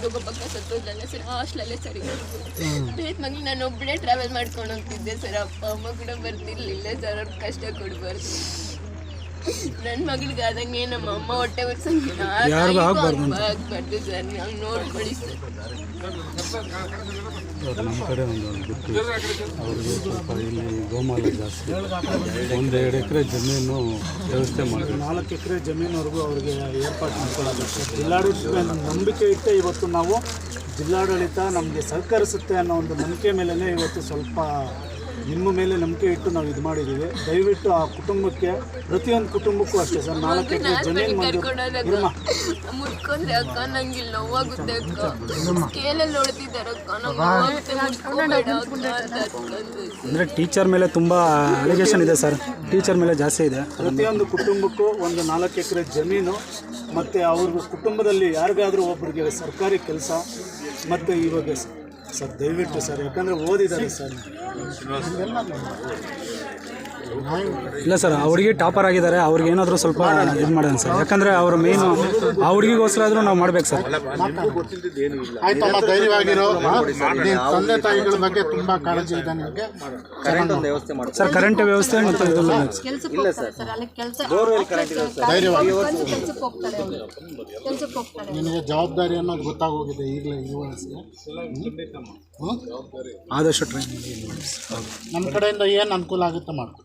ಯಾವಾಗೋ ಪಕ್ಕ ಸತ್ತೋದಲ್ಲ ಸರ್, ಹಾಸ್ಟೆಲಲ್ಲೇ ಸರಿ ಬೇರೆ ಮಗಳು ನಾನು ಒಬ್ಬಳೇ ಟ್ರಾವೆಲ್ ಮಾಡ್ಕೊಂಡು ಹೋಗ್ತಿದ್ದೆ ಸರ್. ಅಪ್ಪ ಅಮ್ಮ ಕೂಡ ಬರ್ತಿರ್ಲಿಲ್ಲ ಸರ್, ಅವ್ರ ಕಷ್ಟ ಕೊಡಬಾರ್ದು. ನನ್ನ ಮಗಳಿಗೆ ಆದಂಗೆ ನಮ್ಮ ಅಮ್ಮ ಹೊಟ್ಟೆ ಆಗ್ಬಾರ್ದು ಸರ್, ನಾವು ನೋಡ್ಕೊಳ್ಳಿ ಸರ್. ನಮ್ಮ ಕಡೆ ಒಂದು ಬಿಟ್ಟು ಅವ್ರಿಗೆ ಸ್ವಲ್ಪ ಇಲ್ಲಿ ಗೋಮಾಲ ಜಾಸ್ತಿ, 1-2 ಎಕರೆ ಜಮೀನು ವ್ಯವಸ್ಥೆ ಮಾಡಿ 4 ಎಕರೆ ಜಮೀನವರೆಗೂ ಅವ್ರಿಗೆ ಏರ್ಪಾటు ಮಾಡ್ಕೊಳ್ಳೋದು. ಜಿಲ್ಲಾಡಳಿತ ನಂಬಿಕೆ ಇಟ್ಟೆ ಇವತ್ತು ನಾವು ಜಿಲ್ಲಾಡಳಿತ ನಮಗೆ ಸಹಕರಿಸುತ್ತೆ ಅನ್ನೋ ಒಂದು ನಂಬಿಕೆ ಮೇಲೇ ಇವತ್ತು ಸ್ವಲ್ಪ ನಿಮ್ಮ ಮೇಲೆ ನಂಬಿಕೆ ಇಟ್ಟು ನಾವು ಇದು ಮಾಡಿದ್ದೀವಿ. ದಯವಿಟ್ಟು ಆ ಕುಟುಂಬಕ್ಕೆ, ಪ್ರತಿಯೊಂದು ಕುಟುಂಬಕ್ಕೂ ಅಷ್ಟೇ ಸರ್, 4 ಎಕರೆ ಜಮೀನು ಮುಟ್ಕೊಂಡ್ರೆ ಅಕ್ಕ ನಂಗೆ ನೋವಾಗುತ್ತೆ ಅಕ್ಕ, ಸ್ಕೇಲಲ್ಲಿ ಹೊಡೆದಿದ್ದಾರೆ ಅಕ್ಕ, ಅಂದರೆ ಟೀಚರ್ ಮೇಲೆ ತುಂಬ ಅಲಿಗೇಷನ್ ಇದೆ ಸರ್, ಟೀಚರ್ ಮೇಲೆ ಜಾಸ್ತಿ ಇದೆ. ಪ್ರತಿಯೊಂದು ಕುಟುಂಬಕ್ಕೂ ಒಂದು 4 ಎಕರೆ ಜಮೀನು ಮತ್ತು ಅವ್ರ ಕುಟುಂಬದಲ್ಲಿ ಯಾರಿಗಾದರೂ ಒಬ್ಬರಿಗೆ ಸರ್ಕಾರಿ ಕೆಲಸ ಮತ್ತು ಇವಾಗ ಸರ್ ದಯವಿಟ್ಟು ಸರ್, ಯಾಕಂದರೆ ಓದಿದ್ದಾರೆ ಸರ್. ಇಲ್ಲ ಸರ್, ಆ ಹುಡುಗಿ ಟಾಪರ್ ಆಗಿದ್ದಾರೆ, ಅವ್ರಿಗೆ ಏನಾದರೂ ಸ್ವಲ್ಪ ಇದು ಮಾಡೋಣ ಸರ್, ಯಾಕಂದರೆ ಅವ್ರ ಮೇಯ್ನು ಆ ಹುಡುಗಿಗೋಸ್ಕರ ಆದರೂ ನಾವು ಮಾಡ್ಬೇಕು ಸರ್. ಆಯ್ತಮ್ಮ, ಧೈರ್ಯವಾಗಿರೋ. ತಂದೆ ತಾಯಿಗಳ ಬಗ್ಗೆ ತುಂಬ ಕಾಳಜಿ ಇದೆ ನಿಮಗೆ. ಸರ್ ಕರೆಂಟ್ ವ್ಯವಸ್ಥೆ ಮತ್ತು ನಿನಗೆ ಜವಾಬ್ದಾರಿ ಅನ್ನೋದು ಗೊತ್ತಾಗೋಗಿದೆ ಈಗಲೇ ಈ ವಯಸ್ಸಿಗೆ. ಆದಷ್ಟು ಟ್ರೈನ್ ನಮ್ಮ ಕಡೆಯಿಂದ ಏನು ಅನುಕೂಲ ಆಗುತ್ತೆ ಮಾಡ್ಕೊ.